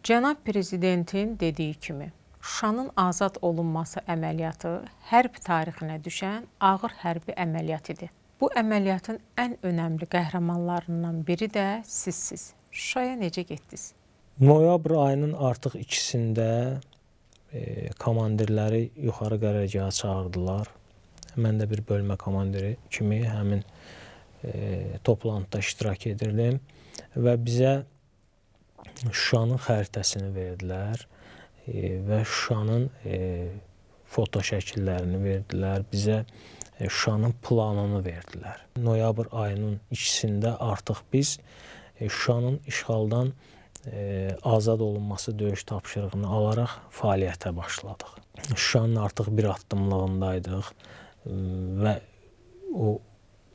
Cənab Prezidentin dediyi kimi, Şuşanın azad olunması əməliyyatı hərb tarixinə düşən ağır hərbi əməliyyat idi. Bu əməliyyatın ən önəmli qəhrəmanlarından biri də sizsiz. Şuşaya necə getdiniz? Noyabr ayının artıq 2-sində komandirləri yuxarı qərargaha çağırdılar. Mən də bir bölmə komandiri kimi həmin toplantıda iştirak edirdim və bizə Şuşanın xəritəsini verdilər və Şuşanın foto şəkillərini verdilər, bizə Şuşanın planını verdilər. Noyabr ayının 2-sində artıq biz Şuşanın işğaldan azad olunması döyüş tapşırığını alaraq fəaliyyətə başladıq. Şuşanın artıq bir addımlığındaydıq və o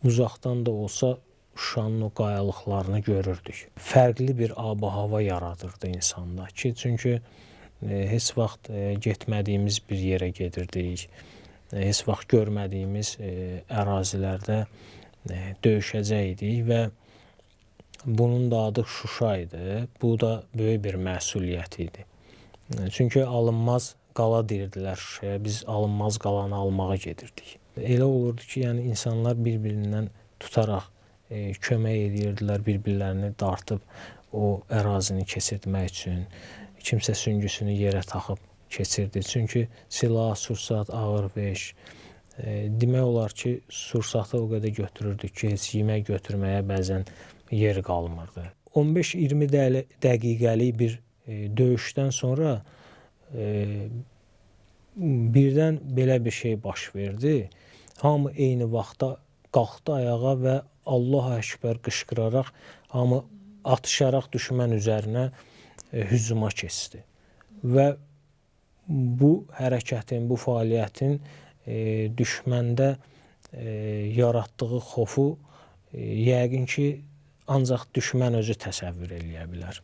uzaqdan da olsa Şuşanın o qayalıqlarını görürdük. Fərqli bir ab-hava yaradırdı insanda ki, çünki heç vaxt getmədiyimiz bir yerə gedirdik, heç vaxt görmədiyimiz ərazilərdə döyüşəcəkdik və bunun da adı Şuşa idi. Bu da böyük bir məsuliyyət idi. Çünki alınmaz qala deyirdilər Şuşaya, biz alınmaz qalanı almağa gedirdik. Elə olurdu ki, yəni insanlar bir-birindən tutaraq kömək edirdilər, bir-birlərini dartıb o ərazini keçirtmək üçün. Kimsə süngüsünü yerə taxıb keçirdi. Çünki silah, sursat, ağır veş. Demək olar ki, sursatı o qədər götürürdük ki, heç yemək götürməyə bəzən yer qalmırdı. 15-20 dəqiqəlik bir döyüşdən sonra birdən belə bir şey baş verdi. Hamı eyni vaxtda qalxdı ayağa və Allahu Əkbər qışqıraraq hamı atışaraq düşmən üzərinə hücuma keçdi. Və bu hərəkətin, bu fəaliyyətin düşməndə yaratdığı xofu yəqin ki, ancaq düşmən özü təsəvvür eləyə bilər.